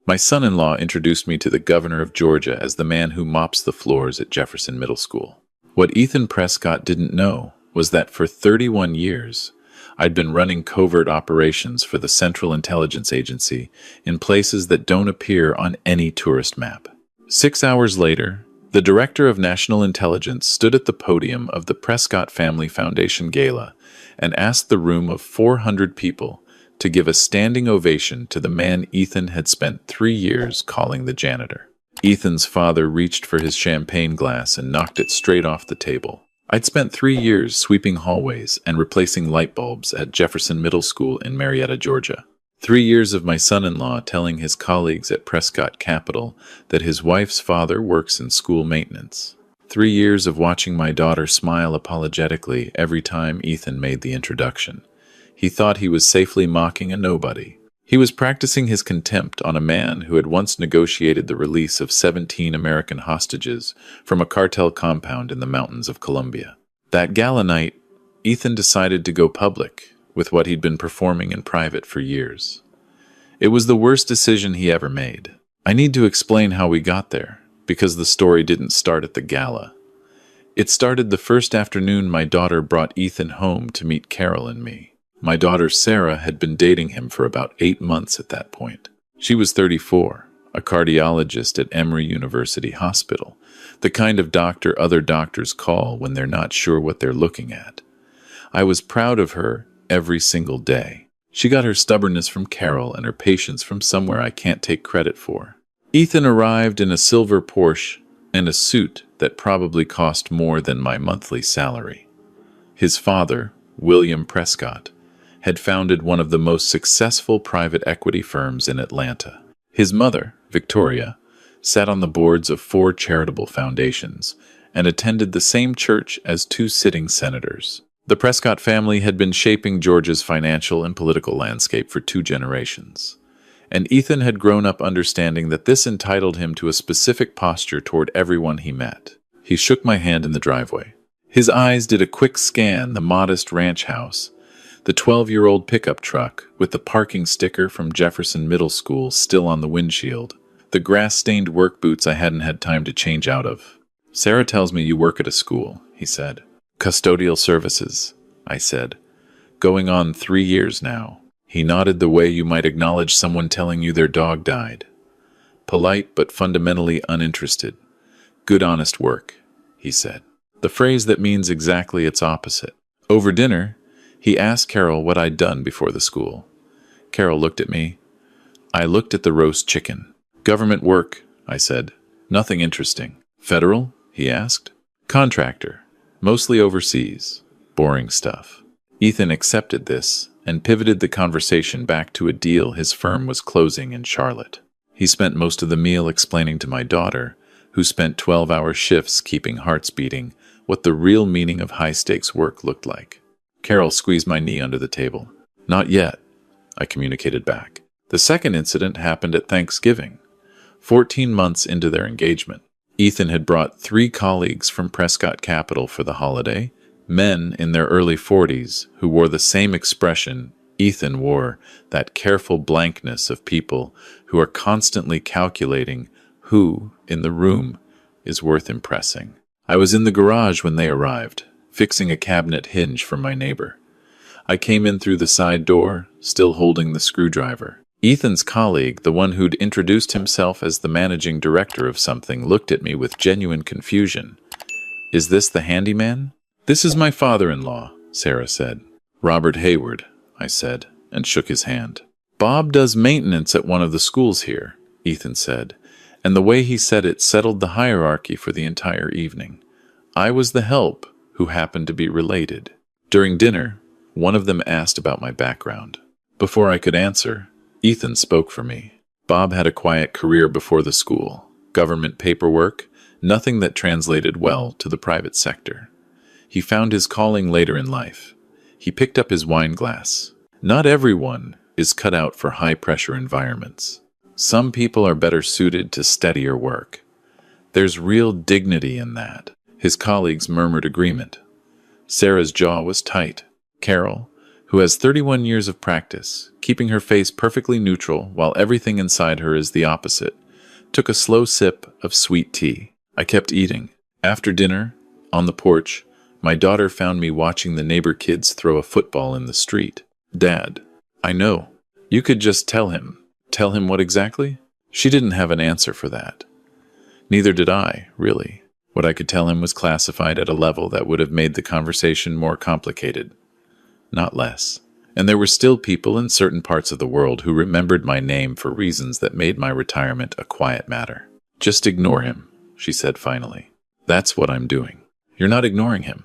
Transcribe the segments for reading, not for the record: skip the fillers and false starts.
My son-in-law introduced me to the governor of Georgia as the man who mops the floors at Jefferson Middle School. What Ethan Prescott didn't know was that for 31 years, I'd been running covert operations for the Central Intelligence Agency in places that don't appear on any tourist map. 6 hours later, the Director of National Intelligence stood at the podium of the Prescott Family Foundation Gala and asked the room of 400 people to give a standing ovation to the man Ethan had spent 3 years calling the janitor. Ethan's father reached for his champagne glass and knocked it straight off the table. I'd spent 3 years sweeping hallways and replacing light bulbs at Jefferson Middle School in Marietta, Georgia. 3 years of my son-in-law telling his colleagues at Prescott Capital that his wife's father works in school maintenance. 3 years of watching my daughter smile apologetically every time Ethan made the introduction. He thought he was safely mocking a nobody. He was practicing his contempt on a man who had once negotiated the release of 17 American hostages from a cartel compound in the mountains of Colombia. That gala night, Ethan decided to go public with what he'd been performing in private for years. It was the worst decision he ever made. I need to explain how we got there, because the story didn't start at the gala. It started the first afternoon my daughter brought Ethan home to meet Carol and me. My daughter Sarah had been dating him for about 8 months at that point. She was 34, a cardiologist at Emory University Hospital, the kind of doctor other doctors call when they're not sure what they're looking at. I was proud of her every single day. She got her stubbornness from Carol and her patience from somewhere I can't take credit for. Ethan arrived in a silver Porsche and a suit that probably cost more than my monthly salary. His father, William Prescott, had founded one of the most successful private equity firms in Atlanta. His mother, Victoria, sat on the boards of 4 charitable foundations and attended the same church as 2 sitting senators. The Prescott family had been shaping Georgia's financial and political landscape for 2 generations, and Ethan had grown up understanding that this entitled him to a specific posture toward everyone he met. He shook my hand in the driveway. His eyes did a quick scan the modest ranch house, the 12-year-old pickup truck with the parking sticker from Jefferson Middle School still on the windshield, the grass-stained work boots I hadn't had time to change out of. "Sarah tells me you work at a school," he said. "Custodial services," I said. "Going on 3 years now." He nodded the way you might acknowledge someone telling you their dog died. Polite but fundamentally uninterested. "Good honest work," he said. The phrase that means exactly its opposite. Over dinner, he asked Carol what I'd done before the school. Carol looked at me. I looked at the roast chicken. "Government work," I said. "Nothing interesting." "Federal?" he asked. "Contractor. Mostly overseas. Boring stuff." Ethan accepted this and pivoted the conversation back to a deal his firm was closing in Charlotte. He spent most of the meal explaining to my daughter, who spent 12-hour shifts keeping hearts beating, what the real meaning of high-stakes work looked like. Carol squeezed my knee under the table. "Not yet," I communicated back. The second incident happened at Thanksgiving, 14 months into their engagement. Ethan had brought 3 colleagues from Prescott Capital for the holiday, men in their early 40s who wore the same expression Ethan wore, that careful blankness of people who are constantly calculating who, in the room, is worth impressing. I was in the garage when they arrived, fixing a cabinet hinge for my neighbor. I came in through the side door, still holding the screwdriver. Ethan's colleague, the one who'd introduced himself as the managing director of something, looked at me with genuine confusion. "Is this the handyman?" "This is my father-in-law," Sarah said. "Robert Hayward," I said, and shook his hand. "Bob does maintenance at one of the schools here," Ethan said, and the way he said it settled the hierarchy for the entire evening. I was the help who happened to be related. During dinner, one of them asked about my background. Before I could answer, Ethan spoke for me. Bob had a quiet career before the school. Government paperwork, nothing that translated well to the private sector. He found his calling later in life. He picked up his wine glass. Not everyone is cut out for high-pressure environments. Some people are better suited to steadier work. There's real dignity in that. His colleagues murmured agreement. Sarah's jaw was tight. Carol, who has 31 years of practice, keeping her face perfectly neutral while everything inside her is the opposite, took a slow sip of sweet tea. I kept eating. After dinner, on the porch, my daughter found me watching the neighbor kids throw a football in the street. "Dad, I know. You could just tell him." "Tell him what exactly?" She didn't have an answer for that. Neither did I, really. What I could tell him was classified at a level that would have made the conversation more complicated, not less. And there were still people in certain parts of the world who remembered my name for reasons that made my retirement a quiet matter. "Just ignore him," she said finally. "That's what I'm doing." "You're not ignoring him.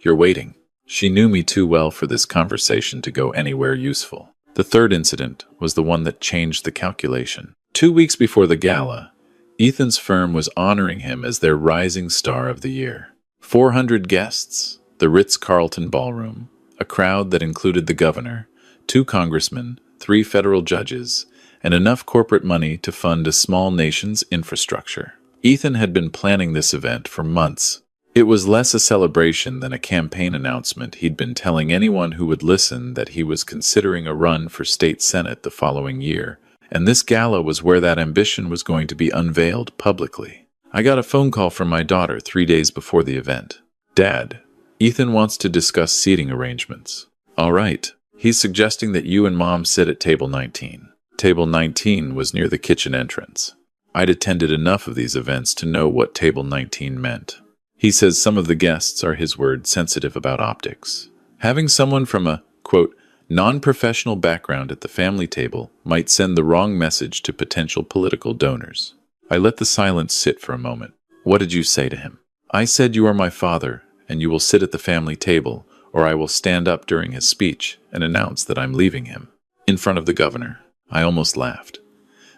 You're waiting." She knew me too well for this conversation to go anywhere useful. The third incident was the one that changed the calculation. 2 weeks before the gala, Ethan's firm was honoring him as their rising star of the year. 400 guests, the Ritz-Carlton ballroom, a crowd that included the governor, 2 congressmen, 3 federal judges, and enough corporate money to fund a small nation's infrastructure. Ethan had been planning this event for months. It was less a celebration than a campaign announcement. He'd been telling anyone who would listen that he was considering a run for state senate the following year, and this gala was where that ambition was going to be unveiled publicly. I got a phone call from my daughter 3 days before the event. "Dad, Ethan wants to discuss seating arrangements." "All right. He's suggesting that you and Mom sit at table 19. Table 19 was near the kitchen entrance. I'd attended enough of these events to know what table 19 meant. He says some of the guests are, his word, sensitive about optics. Having someone from a, quote, non-professional background at the family table might send the wrong message to potential political donors. I let the silence sit for a moment. "What did you say to him?" "I said you are my father, and you will sit at the family table, or I will stand up during his speech and announce that I'm leaving him." In front of the governor. I almost laughed.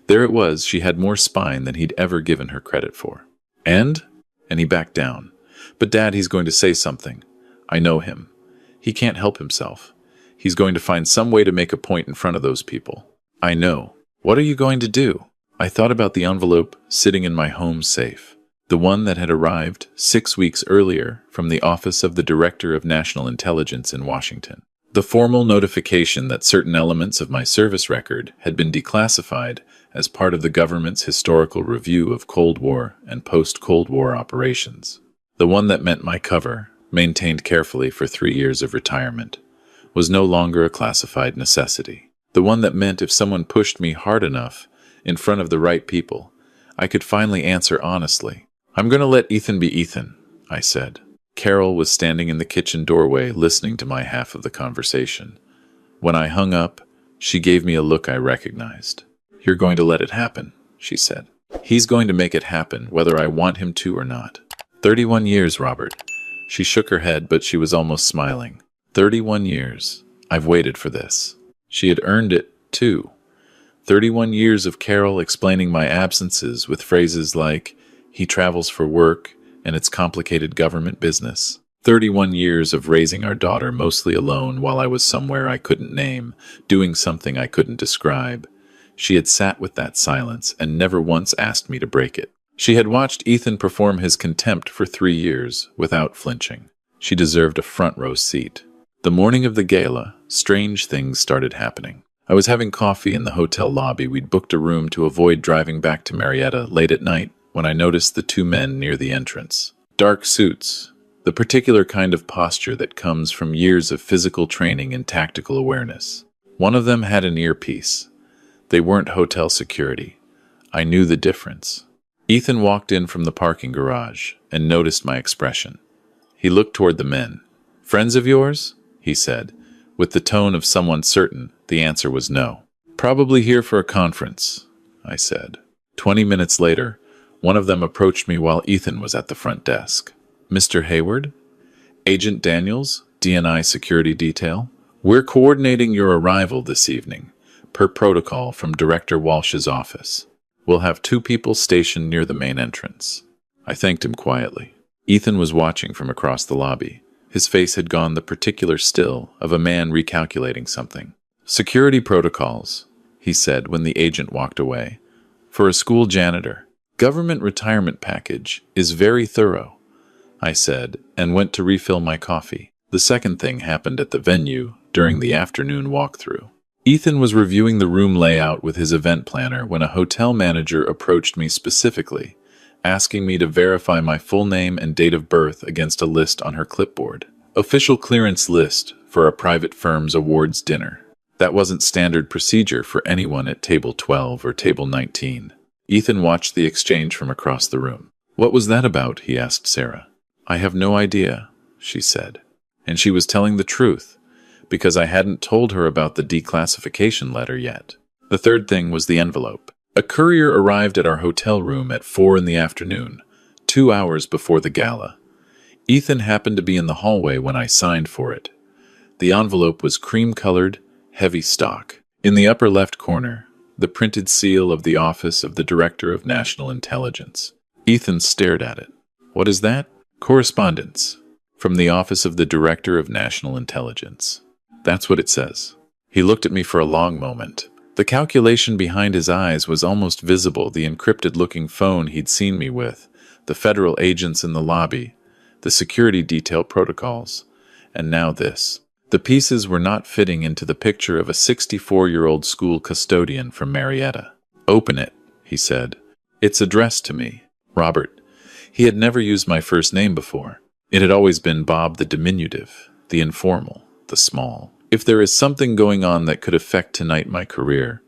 There it was, she had more spine than he'd ever given her credit for. And he backed down. "But Dad, he's going to say something. I know him. He can't help himself. He's going to find some way to make a point in front of those people." "I know. What are you going to do?" I thought about the envelope sitting in my home safe, the one that had arrived 6 weeks earlier from the Office of the Director of National Intelligence in Washington. The formal notification that certain elements of my service record had been declassified as part of the government's historical review of Cold War and post-Cold War operations. The one that meant my cover, maintained carefully for 3 years of retirement, was no longer a classified necessity. The one that meant if someone pushed me hard enough in front of the right people, I could finally answer honestly. "I'm going to let Ethan be Ethan," I said. Carol was standing in the kitchen doorway listening to my half of the conversation. When I hung up, she gave me a look I recognized. "You're going to let it happen," she said. "He's going to make it happen, whether I want him to or not." 31 years, Robert. She shook her head, but she was almost smiling. 31 years. I've waited for this. She had earned it, too. 31 years of Carol explaining my absences with phrases like, "He travels for work, and it's complicated government business." 31 years of raising our daughter mostly alone while I was somewhere I couldn't name, doing something I couldn't describe. She had sat with that silence and never once asked me to break it. She had watched Ethan perform his contempt for 3 years without flinching. She deserved a front row seat. The morning of the gala, strange things started happening. I was having coffee in the hotel lobby. We'd booked a room to avoid driving back to Marietta late at night when I noticed the 2 men near the entrance. Dark suits, the particular kind of posture that comes from years of physical training and tactical awareness. One of them had an earpiece. They weren't hotel security. I knew the difference. Ethan walked in from the parking garage and noticed my expression. He looked toward the men. "Friends of yours?" he said. With the tone of someone certain, the answer was no. "Probably here for a conference," I said. 20 minutes later, one of them approached me while Ethan was at the front desk. "Mr. Hayward? Agent Daniels, DNI Security Detail? We're coordinating your arrival this evening, per protocol from Director Walsh's office. We'll have 2 people stationed near the main entrance." I thanked him quietly. Ethan was watching from across the lobby. His face had gone the particular still of a man recalculating something. "Security protocols," he said when the agent walked away. "For a school janitor. Government retirement package is very thorough," I said, and went to refill my coffee. The second thing happened at the venue during the afternoon walkthrough. Ethan was reviewing the room layout with his event planner when a hotel manager approached me specifically, asking me to verify my full name and date of birth against a list on her clipboard. Official clearance list for a private firm's awards dinner. That wasn't standard procedure for anyone at table 12 or table 19. Ethan watched the exchange from across the room. "What was that about?" he asked Sarah. "I have no idea," she said. And she was telling the truth, because I hadn't told her about the declassification letter yet. The third thing was the envelope. A courier arrived at our hotel room at 4 in the afternoon, 2 hours before the gala. Ethan happened to be in the hallway when I signed for it. The envelope was cream-colored, heavy stock. In the upper left corner, the printed seal of the Office of the Director of National Intelligence. Ethan stared at it. "What is that?" "Correspondence. From the Office of the Director of National Intelligence." "That's what it says." He looked at me for a long moment. The calculation behind his eyes was almost visible, the encrypted-looking phone he'd seen me with, the federal agents in the lobby, the security detail protocols, and now this. The pieces were not fitting into the picture of a 64-year-old school custodian from Marietta. "Open it," he said. "It's addressed to me, Robert." He had never used my first name before. It had always been Bob, the diminutive, the informal, the small. If there is something going on that could affect tonight my career,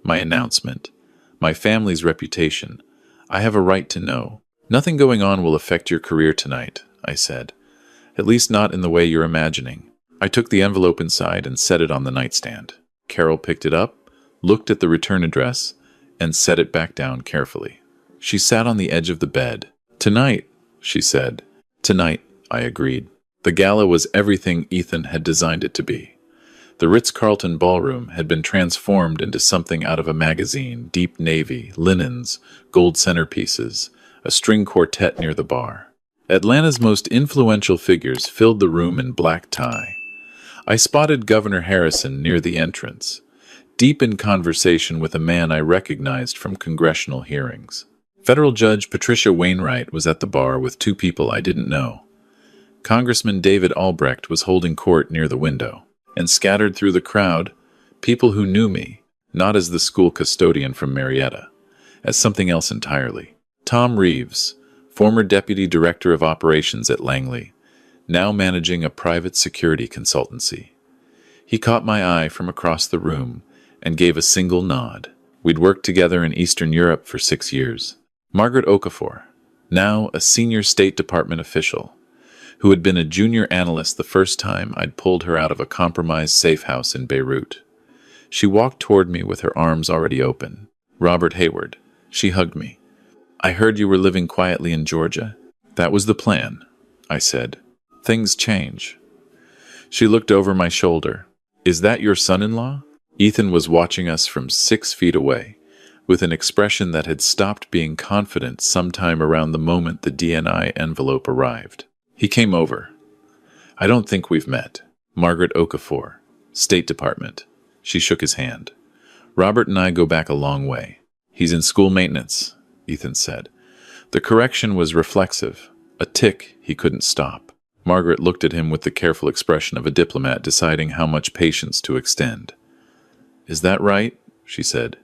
my announcement, my family's reputation, I have a right to know. "Nothing going on will affect your career tonight," I said. "At least not in the way you're imagining." I took the envelope inside and set it on the nightstand. Carol picked it up, looked at the return address, and set it back down carefully. She sat on the edge of the bed. "Tonight," she said. "Tonight," I agreed. The gala was everything Ethan had designed it to be. The Ritz-Carlton ballroom had been transformed into something out of a magazine, deep navy, linens, gold centerpieces, a string quartet near the bar. Atlanta's most influential figures filled the room in black tie. I spotted Governor Harrison near the entrance, deep in conversation with a man I recognized from congressional hearings. Federal Judge Patricia Wainwright was at the bar with 2 people I didn't know. Congressman David Albrecht was holding court near the window, and scattered through the crowd, people who knew me, not as the school custodian from Marietta, as something else entirely. Tom Reeves, former Deputy Director of Operations at Langley, now managing a private security consultancy. He caught my eye from across the room and gave a single nod. We'd worked together in Eastern Europe for 6 years. Margaret Okafor, now a senior State Department official, who had been a junior analyst the first time I'd pulled her out of a compromised safe house in Beirut. She walked toward me with her arms already open. "Robert Hayward." She hugged me. "I heard you were living quietly in Georgia." "That was the plan," I said. "Things change." She looked over my shoulder. "Is that your son-in-law?" Ethan was watching us from 6 feet away, with an expression that had stopped being confident sometime around the moment the DNI envelope arrived. He came over. "I don't think we've met." "Margaret Okafor, State Department." She shook his hand. "Robert and I go back a long way." "He's in school maintenance," Ethan said. The correction was reflexive, a tick he couldn't stop. Margaret looked at him with the careful expression of a diplomat deciding how much patience to extend. "Is that right?" she said.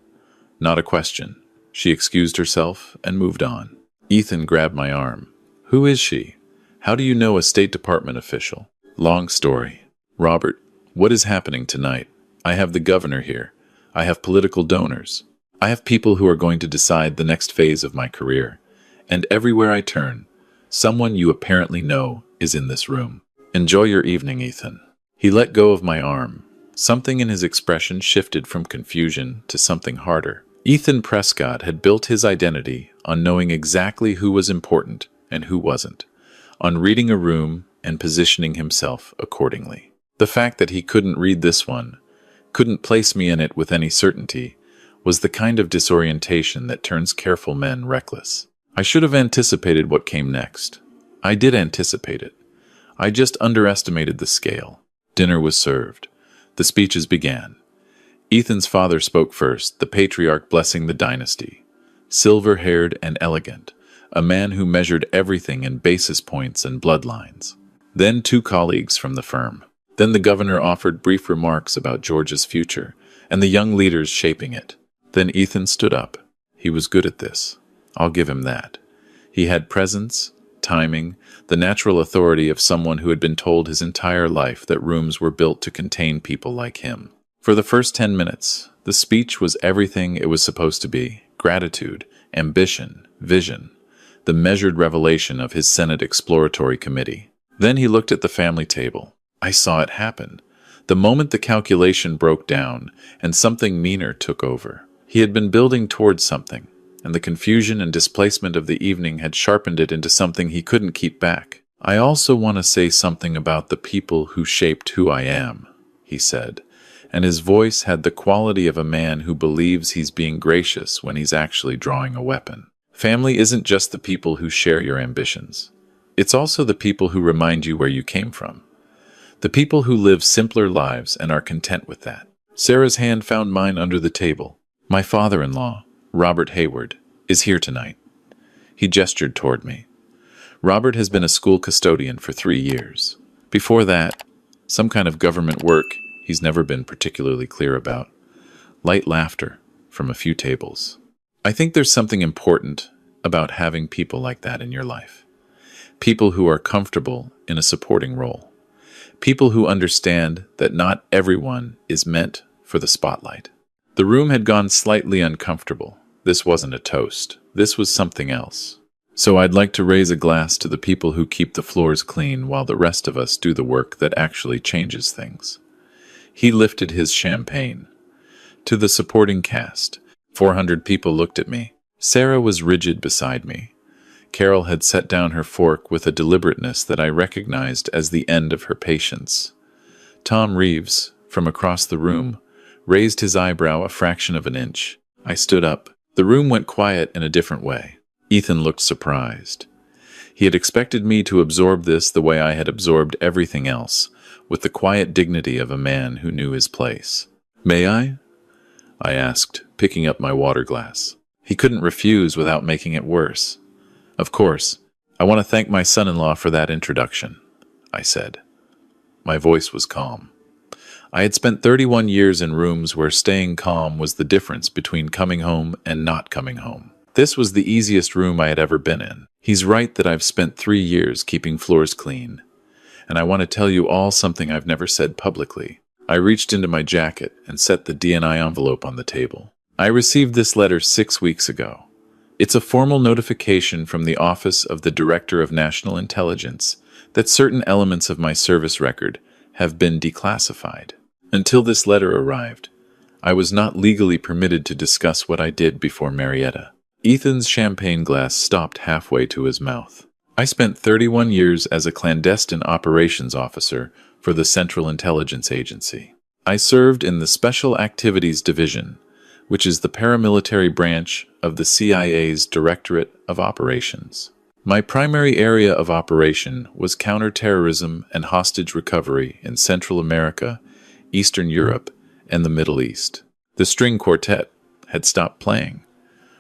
Not a question. She excused herself and moved on. Ethan grabbed my arm. "Who is she? How do you know a State Department official?" "Long story. Robert, what is happening tonight? I have the governor here. I have political donors. I have people who are going to decide the next phase of my career. And everywhere I turn, someone you apparently know is in this room. Enjoy your evening, Ethan." He let go of my arm. Something in his expression shifted from confusion to something harder. Ethan Prescott had built his identity on knowing exactly who was important and who wasn't, on reading a room and positioning himself accordingly. The fact that he couldn't read this one, couldn't place me in it with any certainty, was the kind of disorientation that turns careful men reckless. I should have anticipated what came next. I did anticipate it. I just underestimated the scale. Dinner was served. The speeches began. Ethan's father spoke first, the patriarch blessing the dynasty. Silver-haired and elegant, a man who measured everything in basis points and bloodlines. Then 2 colleagues from the firm. Then the governor offered brief remarks about Georgia's future and the young leaders shaping it. Then Ethan stood up. He was good at this. I'll give him that. He had presence, timing, the natural authority of someone who had been told his entire life that rooms were built to contain people like him. For the first 10 minutes, the speech was everything it was supposed to be: gratitude, ambition, vision, the measured revelation of his Senate Exploratory Committee. Then he looked at the family table. I saw it happen. The moment the calculation broke down and something meaner took over. He had been building towards something, and the confusion and displacement of the evening had sharpened it into something he couldn't keep back. I also want to say something about the people who shaped who I am, he said, and his voice had the quality of a man who believes he's being gracious when he's actually drawing a weapon. Family isn't just the people who share your ambitions. It's also the people who remind you where you came from. The people who live simpler lives and are content with that. Sarah's hand found mine under the table. My father-in-law, Robert Hayward, is here tonight. He gestured toward me. Robert has been a school custodian for 3 years. Before that, some kind of government work he's never been particularly clear about. Light laughter from a few tables. I think there's something important about having people like that in your life. People who are comfortable in a supporting role. People who understand that not everyone is meant for the spotlight. The room had gone slightly uncomfortable. This wasn't a toast. This was something else. So I'd like to raise a glass to the people who keep the floors clean while the rest of us do the work that actually changes things. He lifted his champagne. To the supporting cast. 400 people looked at me. Sarah was rigid beside me. Carol had set down her fork with a deliberateness that I recognized as the end of her patience. Tom Reeves, from across the room, raised his eyebrow a fraction of an inch. I stood up. The room went quiet in a different way. Ethan looked surprised. He had expected me to absorb this the way I had absorbed everything else, with the quiet dignity of a man who knew his place. "May I?" I asked, picking up my water glass. He couldn't refuse without making it worse. "Of course. I want to thank my son-in-law for that introduction," I said. My voice was calm. I had spent 31 years in rooms where staying calm was the difference between coming home and not coming home. This was the easiest room I had ever been in. He's right that I've spent 3 years keeping floors clean. And I want to tell you all something I've never said publicly. I reached into my jacket and set the D&I envelope on the table. I received this letter 6 weeks ago. It's a formal notification from the Office of the Director of National Intelligence that certain elements of my service record have been declassified. Until this letter arrived, I was not legally permitted to discuss what I did before Marietta. Ethan's champagne glass stopped halfway to his mouth. I spent 31 years as a clandestine operations officer for the Central Intelligence Agency. I served in the Special Activities Division, which is the paramilitary branch of the CIA's Directorate of Operations. My primary area of operation was counterterrorism and hostage recovery in Central America, Eastern Europe, and the Middle East. The string quartet had stopped playing.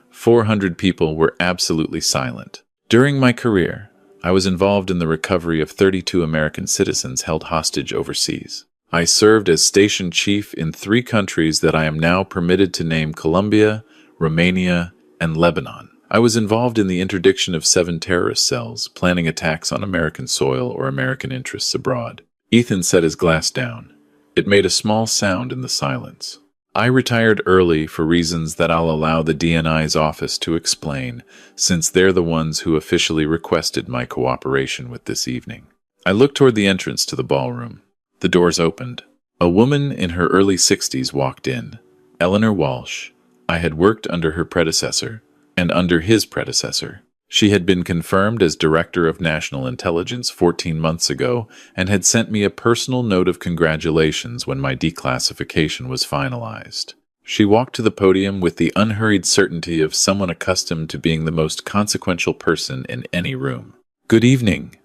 400 people were absolutely silent. During my career, I was involved in the recovery of 32 American citizens held hostage overseas. I served as station chief in 3 countries that I am now permitted to name: Colombia, Romania, and Lebanon. I was involved in the interdiction of 7 terrorist cells, planning attacks on American soil or American interests abroad. Ethan set his glass down. It made a small sound in the silence. I retired early for reasons that I'll allow the DNI's office to explain, since they're the ones who officially requested my cooperation with this evening. I looked toward the entrance to the ballroom. The doors opened. A woman in her early 60s walked in. Eleanor Walsh. I had worked under her predecessor, and under his predecessor. She had been confirmed as Director of National Intelligence 14 months ago and had sent me a personal note of congratulations when my declassification was finalized. She walked to the podium with the unhurried certainty of someone accustomed to being the most consequential person in any room. "Good evening,"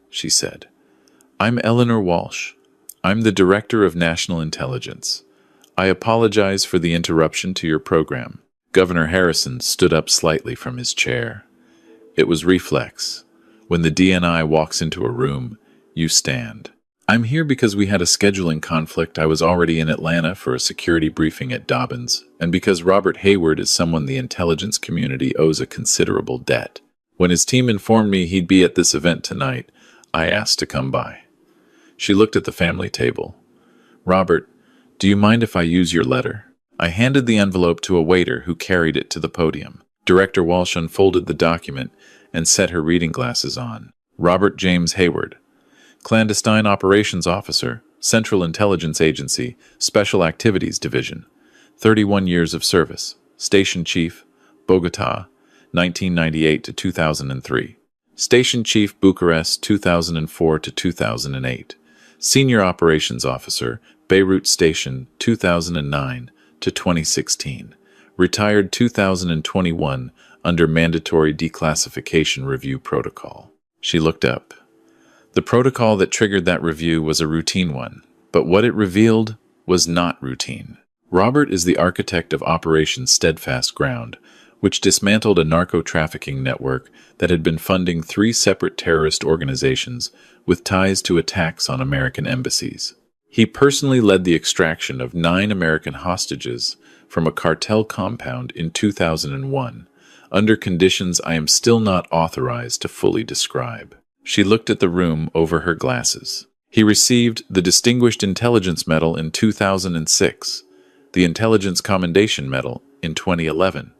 she said. "I'm Eleanor Walsh. I'm the Director of National Intelligence. I apologize for the interruption to your program." Governor Harrison stood up slightly from his chair. It was reflex. When the DNI walks into a room, you stand. I'm here because we had a scheduling conflict. I was already in Atlanta for a security briefing at Dobbins, and because Robert Hayward is someone the intelligence community owes a considerable debt. When his team informed me he'd be at this event tonight, I asked to come by. She looked at the family table. Robert, do you mind if I use your letter? I handed the envelope to a waiter who carried it to the podium. Director Walsh unfolded the document and set her reading glasses on. Robert James Hayward, Clandestine Operations Officer, Central Intelligence Agency, Special Activities Division, 31 years of service, Station Chief, Bogota, 1998 to 2003. Station Chief, Bucharest, 2004 to 2008. Senior Operations Officer, Beirut Station, 2009 to 2016. Retired 2021 under Mandatory Declassification Review Protocol. She looked up. The protocol that triggered that review was a routine one, but what it revealed was not routine. Robert is the architect of Operation Steadfast Ground, which dismantled a narco-trafficking network that had been funding 3 separate terrorist organizations with ties to attacks on American embassies. He personally led the extraction of 9 American hostages from a cartel compound in 2001, under conditions I am still not authorized to fully describe. She looked at the room over her glasses. He received the Distinguished Intelligence Medal in 2006, the Intelligence Commendation Medal in 2011,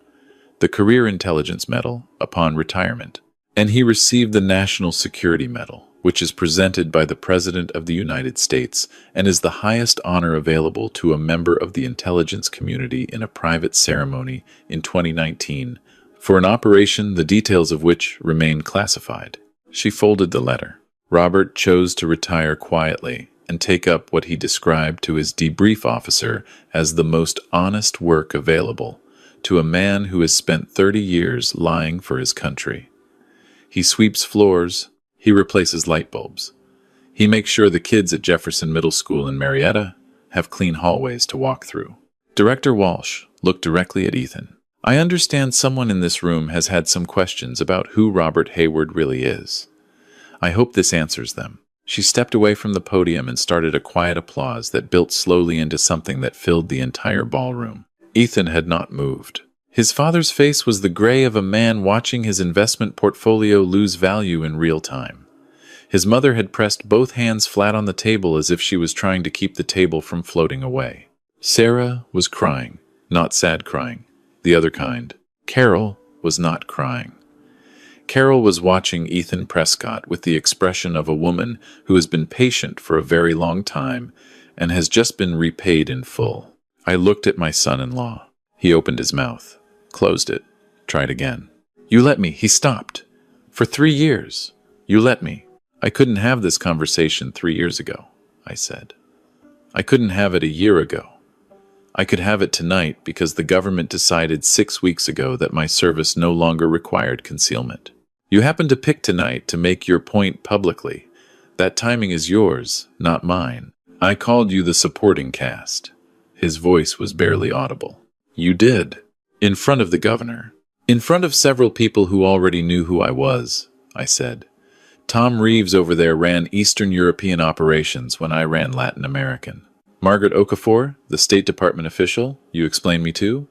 the Career Intelligence Medal upon retirement, and he received the National Security Medal, which is presented by the President of the United States and is the highest honor available to a member of the intelligence community in a private ceremony in 2019 for an operation the details of which remain classified. She folded the letter. Robert chose to retire quietly and take up what he described to his debrief officer as the most honest work available to a man who has spent 30 years lying for his country. He sweeps floors, he replaces light bulbs. He makes sure the kids at Jefferson Middle School in Marietta have clean hallways to walk through. Director Walsh looked directly at Ethan. I understand someone in this room has had some questions about who Robert Hayward really is. I hope this answers them. She stepped away from the podium and started a quiet applause that built slowly into something that filled the entire ballroom. Ethan had not moved. His father's face was the gray of a man watching his investment portfolio lose value in real time. His mother had pressed both hands flat on the table as if she was trying to keep the table from floating away. Sarah was crying, not sad crying, the other kind. Carol was not crying. Carol was watching Ethan Prescott with the expression of a woman who has been patient for a very long time and has just been repaid in full. I looked at my son-in-law. He opened his mouth, closed it, tried again. You let me. He stopped. For 3 years. You let me. I couldn't have this conversation 3 years ago, I said. I couldn't have it a year ago. I could have it tonight because the government decided 6 weeks ago that my service no longer required concealment. You happened to pick tonight to make your point publicly. That timing is yours, not mine. I called you the supporting cast. His voice was barely audible. You did. In front of the governor. In front of several people who already knew who I was, I said. Tom Reeves over there ran Eastern European operations when I ran Latin American. Margaret Okafor, the State Department official you explained me to,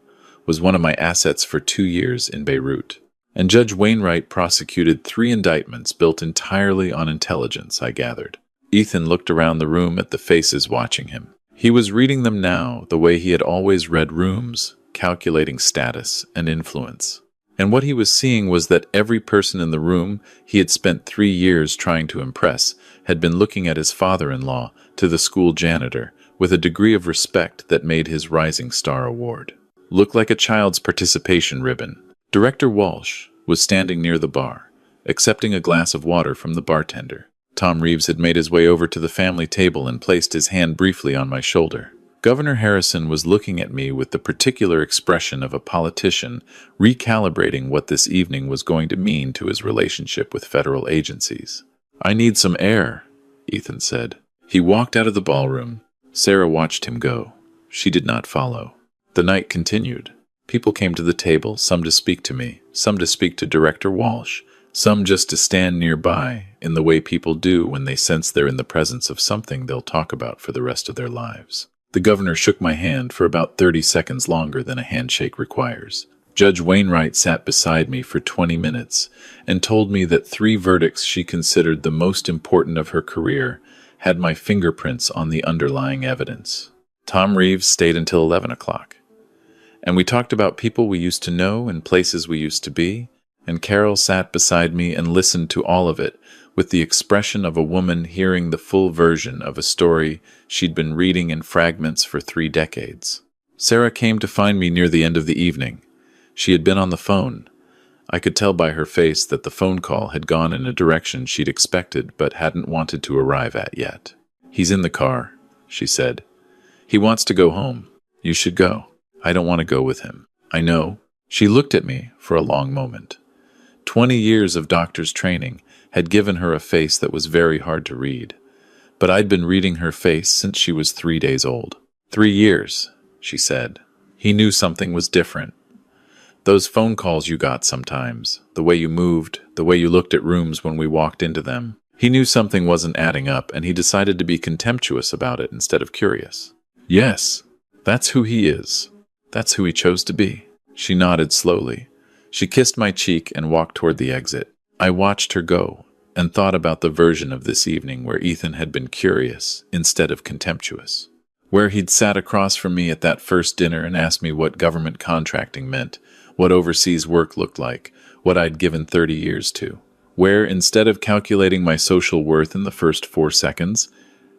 was one of my assets for 2 years in Beirut. And Judge Wainwright prosecuted 3 indictments built entirely on intelligence, I gathered. Ethan looked around the room at the faces watching him. He was reading them now the way he had always read rooms, calculating status and influence. And what he was seeing was that every person in the room he had spent 3 years trying to impress had been looking at his father-in-law to the school janitor with a degree of respect that made his Rising Star Award look like a child's participation ribbon. Director Walsh was standing near the bar, accepting a glass of water from the bartender. Tom Reeves had made his way over to the family table and placed his hand briefly on my shoulder. Governor Harrison was looking at me with the particular expression of a politician recalibrating what this evening was going to mean to his relationship with federal agencies. I need some air, Ethan said. He walked out of the ballroom. Sarah watched him go. She did not follow. The night continued. People came to the table, some to speak to me, some to speak to Director Walsh, some just to stand nearby, in the way people do when they sense they're in the presence of something they'll talk about for the rest of their lives. The governor shook my hand for about 30 seconds longer than a handshake requires. Judge Wainwright sat beside me for 20 minutes and told me that 3 verdicts she considered the most important of her career had my fingerprints on the underlying evidence. Tom Reeves stayed until 11 o'clock. And we talked about people we used to know and places we used to be, and Carol sat beside me and listened to all of it with the expression of a woman hearing the full version of a story she'd been reading in fragments for 3 decades. Sarah came to find me near the end of the evening. She had been on the phone. I could tell by her face that the phone call had gone in a direction she'd expected but hadn't wanted to arrive at yet. "He's in the car," she said. "He wants to go home. You should go." "I don't want to go with him." "I know." She looked at me for a long moment. 20 years of doctor's training had given her a face that was very hard to read. But I'd been reading her face since she was 3 days old. 3 years, she said. He knew something was different. Those phone calls you got sometimes, the way you moved, the way you looked at rooms when we walked into them. He knew something wasn't adding up, and he decided to be contemptuous about it instead of curious. Yes, that's who he is. That's who he chose to be. She nodded slowly. She kissed my cheek and walked toward the exit. I watched her go and thought about the version of this evening where Ethan had been curious instead of contemptuous. Where he'd sat across from me at that first dinner and asked me what government contracting meant, what overseas work looked like, what I'd given 30 years to. Where, instead of calculating my social worth in the first 4 seconds,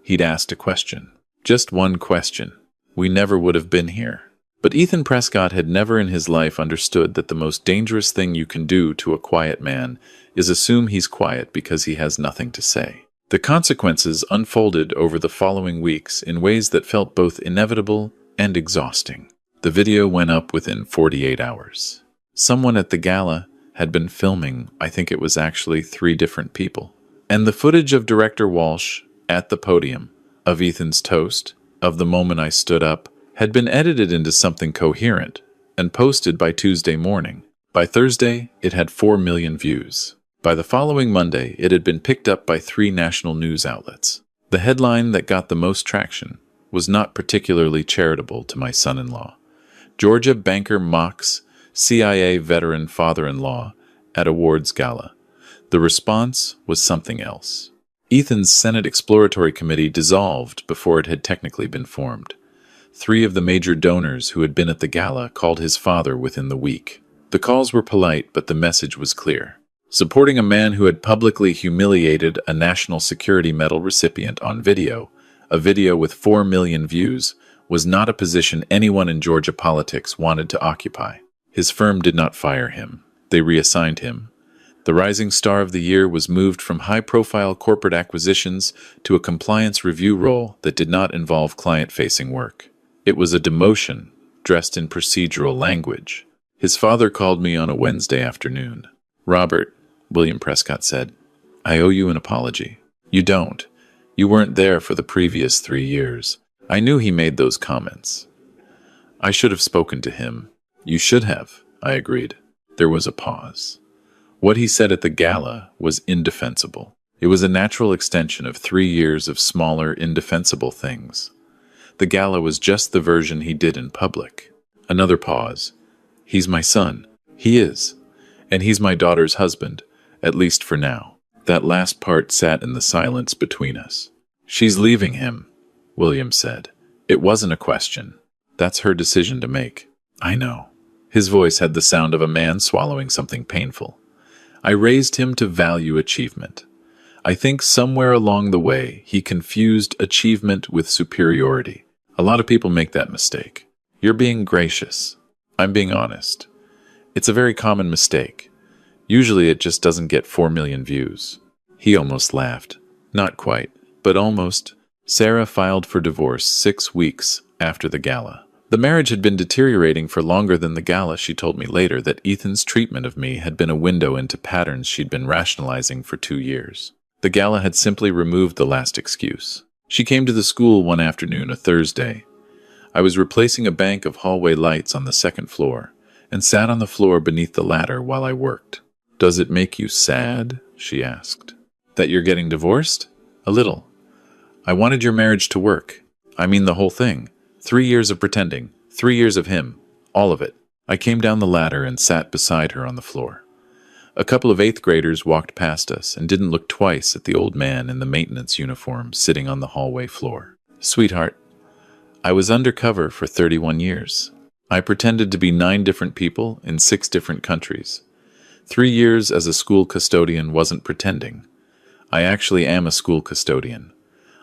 he'd asked a question. Just one question. We never would have been here. But Ethan Prescott had never in his life understood that the most dangerous thing you can do to a quiet man is assume he's quiet because he has nothing to say. The consequences unfolded over the following weeks in ways that felt both inevitable and exhausting. The video went up within 48 hours. Someone at the gala had been filming, I think it was actually 3 different people. And the footage of Director Walsh at the podium, of Ethan's toast, of the moment I stood up, had been edited into something coherent and posted by Tuesday morning. By Thursday, it had 4 million views. By the following Monday, it had been picked up by 3 national news outlets. The headline that got the most traction was not particularly charitable to my son-in-law. Georgia banker mocks CIA veteran father-in-law at awards gala. The response was something else. Ethan's Senate Exploratory Committee dissolved before it had technically been formed. 3 of the major donors who had been at the gala called his father within the week. The calls were polite, but the message was clear. Supporting a man who had publicly humiliated a National Security Medal recipient on video, a video with 4 million views, was not a position anyone in Georgia politics wanted to occupy. His firm did not fire him. They reassigned him. The rising star of the year was moved from high-profile corporate acquisitions to a compliance review role that did not involve client-facing work. It was a demotion, dressed in procedural language. His father called me on a Wednesday afternoon. "Robert," William Prescott said, "I owe you an apology." "You don't. You weren't there for the previous 3 years. I knew he made those comments. I should have spoken to him." "You should have," I agreed. There was a pause. What he said at the gala was indefensible. It was a natural extension of 3 years of smaller, indefensible things. The gala was just the version he did in public. Another pause. "He's my son." "He is. And he's my daughter's husband, at least for now." That last part sat in the silence between us. "She's leaving him," William said. It wasn't a question. "That's her decision to make." "I know." His voice had the sound of a man swallowing something painful. I raised him to value achievement. I think somewhere along the way, he confused achievement with superiority. A lot of people make that mistake. You're being gracious. I'm being honest. It's a very common mistake. Usually it just doesn't get 4 million views. He almost laughed. Not quite, but almost. Sarah filed for divorce 6 weeks after the gala. The marriage had been deteriorating for longer than the gala. She told me later that Ethan's treatment of me had been a window into patterns she'd been rationalizing for 2 years. The gala had simply removed the last excuse. She came to the school one afternoon, a Thursday. I was replacing a bank of hallway lights on the 2nd floor and sat on the floor beneath the ladder while I worked. "Does it make you sad?" she asked. That you're getting divorced? A little. I wanted your marriage to work. I mean the whole thing. 3 years of pretending. 3 years of him. All of it. I came down the ladder and sat beside her on the floor. A couple of 8th graders walked past us and didn't look twice at the old man in the maintenance uniform sitting on the hallway floor. Sweetheart, I was undercover for 31 years. I pretended to be 9 different people in 6 different countries. 3 years as a school custodian wasn't pretending. I actually am a school custodian.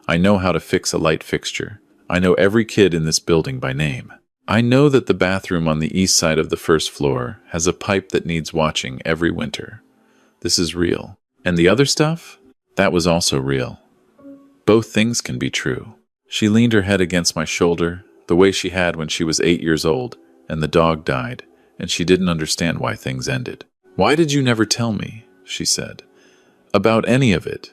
I know how to fix a light fixture. I know every kid in this building by name. I know that the bathroom on the east side of the first floor has a pipe that needs watching every winter. This is real. And the other stuff? That was also real. Both things can be true. She leaned her head against my shoulder, the way she had when she was 8 years old, and the dog died, and she didn't understand why things ended. Why did you never tell me, she said, about any of it,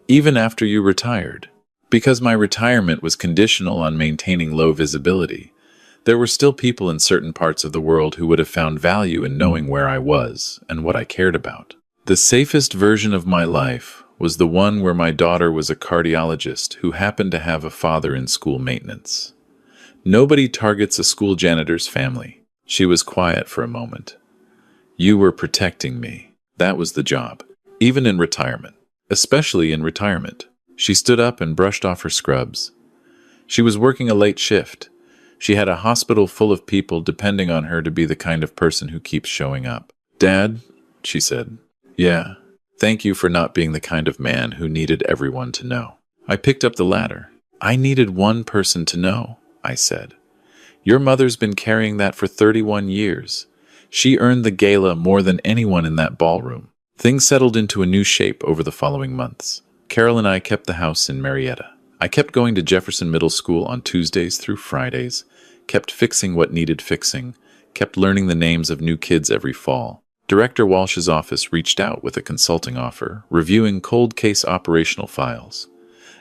even after you retired? Because my retirement was conditional on maintaining low visibility. There were still people in certain parts of the world who would have found value in knowing where I was and what I cared about. The safest version of my life was the one where my daughter was a cardiologist who happened to have a father in school maintenance. Nobody targets a school janitor's family. She was quiet for a moment. You were protecting me. That was the job. Even in retirement. Especially in retirement. She stood up and brushed off her scrubs. She was working a late shift. She had a hospital full of people depending on her to be the kind of person who keeps showing up. Dad, she said. Yeah. Thank you for not being the kind of man who needed everyone to know. I picked up the ladder. I needed one person to know, I said. Your mother's been carrying that for 31 years. She earned the gala more than anyone in that ballroom. Things settled into a new shape over the following months. Carol and I kept the house in Marietta. I kept going to Jefferson Middle School on Tuesdays through Fridays, kept fixing what needed fixing, kept learning the names of new kids every fall. Director Walsh's office reached out with a consulting offer, reviewing cold case operational files,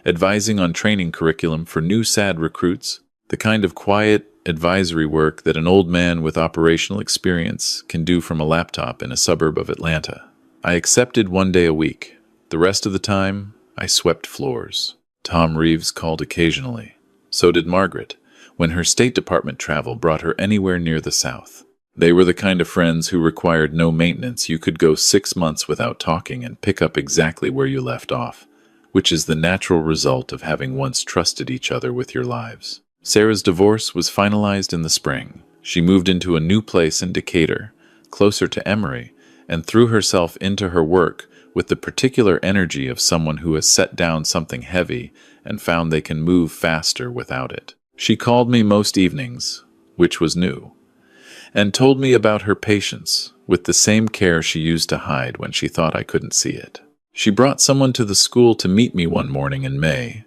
advising on training curriculum for new SAD recruits, the kind of quiet advisory work that an old man with operational experience can do from a laptop in a suburb of Atlanta. I accepted 1 day a week. The rest of the time, I swept floors. Tom Reeves called occasionally. So did Margaret, when her State Department travel brought her anywhere near the South. They were the kind of friends who required no maintenance. You could go 6 months without talking and pick up exactly where you left off, which is the natural result of having once trusted each other with your lives. Sarah's divorce was finalized in the spring. She moved into a new place in Decatur, closer to Emory, and threw herself into her work with the particular energy of someone who has set down something heavy and found they can move faster without it. She called me most evenings, which was new, and told me about her patients with the same care she used to hide when she thought I couldn't see it. She brought someone to the school to meet me one morning in May,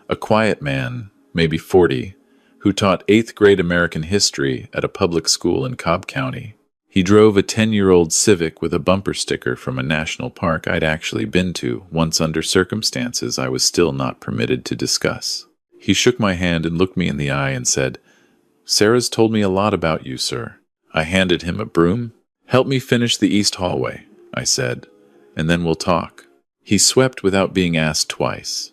a quiet man, maybe 40, who taught 8th grade American history at a public school in Cobb County. He drove a 10-year-old Civic with a bumper sticker from a national park I'd actually been to, once under circumstances I was still not permitted to discuss. He shook my hand and looked me in the eye and said, "Sarah's told me a lot about you, sir." I handed him a broom. "Help me finish the east hallway," I said, "and then we'll talk." He swept without being asked twice.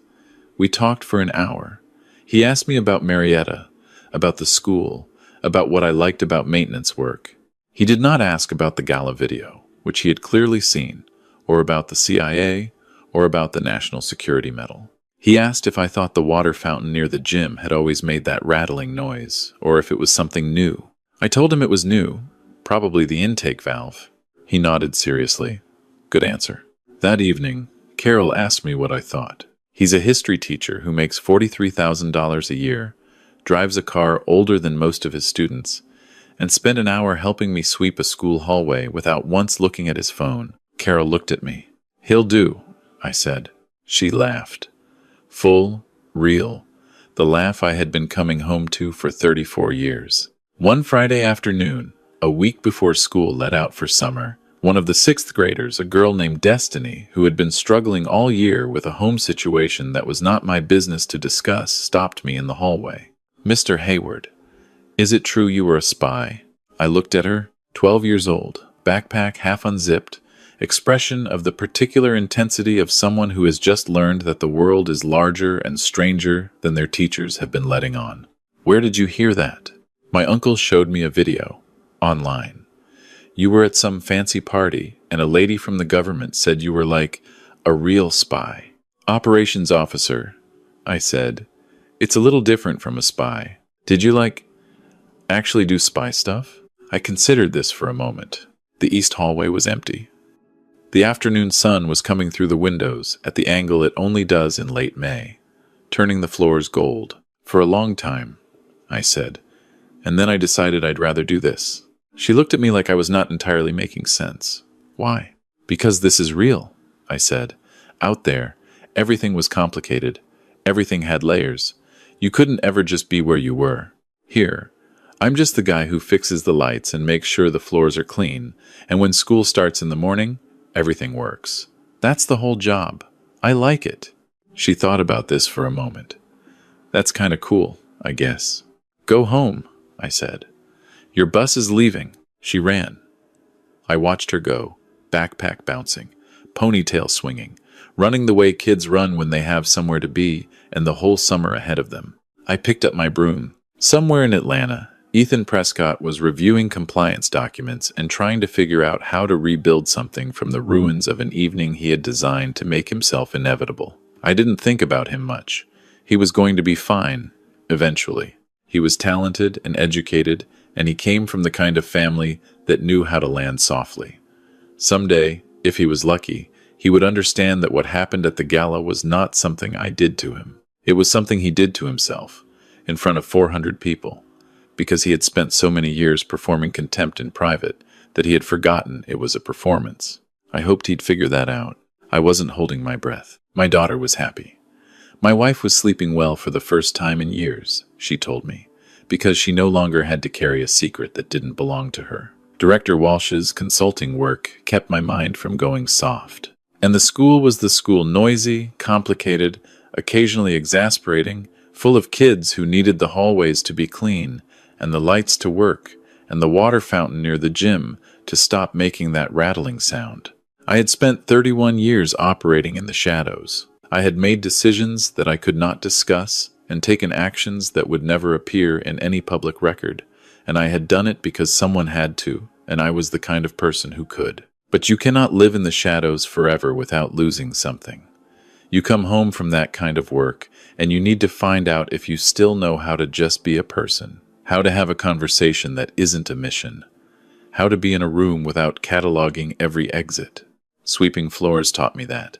We talked for an hour. He asked me about Marietta, about the school, about what I liked about maintenance work. He did not ask about the gala video, which he had clearly seen, or about the CIA, or about the National Security Medal. He asked if I thought the water fountain near the gym had always made that rattling noise, or if it was something new. I told him it was new, probably the intake valve. He nodded seriously. Good answer. That evening, Carol asked me what I thought. He's a history teacher who makes $43,000 a year, drives a car older than most of his students, and spent an hour helping me sweep a school hallway without once looking at his phone. Carol looked at me. "He'll do," I said. She laughed. Full, real, the laugh I had been coming home to for 34 years. One Friday afternoon, a week before school let out for summer, one of the 6th graders, a girl named Destiny, who had been struggling all year with a home situation that was not my business to discuss, stopped me in the hallway. "Mr. Hayward, is it true you were a spy?" I looked at her, 12 years old, backpack half unzipped, expression of the particular intensity of someone who has just learned that the world is larger and stranger than their teachers have been letting on. Where did you hear that? My uncle showed me a video online. You were at some fancy party, and a lady from the government said you were like a real spy. Operations officer, I said. It's a little different from a spy. Did you actually do spy stuff? I considered this for a moment. The east hallway was empty. The afternoon sun was coming through the windows at the angle it only does in late May, turning the floors gold. For a long time, I said, and then I decided I'd rather do this. She looked at me like I was not entirely making sense. Why? Because this is real, I said. Out there, everything was complicated. Everything had layers. You couldn't ever just be where you were. Here, I'm just the guy who fixes the lights and makes sure the floors are clean, and when school starts in the morning, everything works. That's the whole job. I like it. She thought about this for a moment. That's kind of cool, I guess. Go home, I said. Your bus is leaving. She ran. I watched her go, backpack bouncing, ponytail swinging, running the way kids run when they have somewhere to be and the whole summer ahead of them. I picked up my broom. Somewhere in Atlanta, Ethan Prescott was reviewing compliance documents and trying to figure out how to rebuild something from the ruins of an evening he had designed to make himself inevitable. I didn't think about him much. He was going to be fine, eventually. He was talented and educated, and he came from the kind of family that knew how to land softly. Someday, if he was lucky, he would understand that what happened at the gala was not something I did to him. It was something he did to himself, in front of 400 people, because he had spent so many years performing contempt in private that he had forgotten it was a performance. I hoped he'd figure that out. I wasn't holding my breath. My daughter was happy. My wife was sleeping well for the first time in years, she told me, because she no longer had to carry a secret that didn't belong to her. Director Walsh's consulting work kept my mind from going soft. And the school was the school, noisy, complicated, occasionally exasperating, full of kids who needed the hallways to be clean, and the lights to work, and the water fountain near the gym to stop making that rattling sound. I had spent 31 years operating in the shadows. I had made decisions that I could not discuss and taken actions that would never appear in any public record, and I had done it because someone had to, and I was the kind of person who could. But you cannot live in the shadows forever without losing something. You come home from that kind of work, and you need to find out if you still know how to just be a person, how to have a conversation that isn't a mission, how to be in a room without cataloging every exit. Sweeping floors taught me that.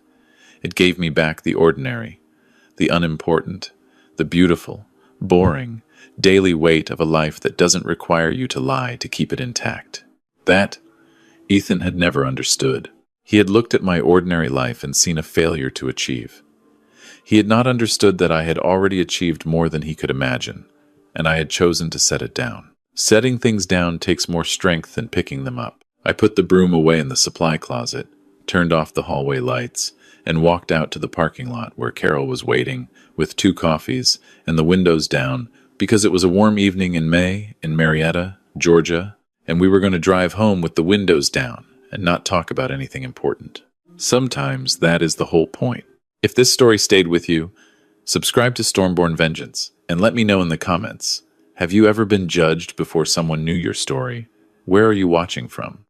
It gave me back the ordinary, the unimportant, the beautiful, boring, daily weight of a life that doesn't require you to lie to keep it intact. That Ethan had never understood. He had looked at my ordinary life and seen a failure to achieve. He had not understood that I had already achieved more than he could imagine, and I had chosen to set it down. Setting things down takes more strength than picking them up. I put the broom away in the supply closet, turned off the hallway lights, and walked out to the parking lot where Carol was waiting with 2 coffees and the windows down because it was a warm evening in May in Marietta, Georgia, and we were going to drive home with the windows down and not talk about anything important. Sometimes that is the whole point. If this story stayed with you, subscribe to Stormborn Vengeance and let me know in the comments. Have you ever been judged before someone knew your story? Where are you watching from?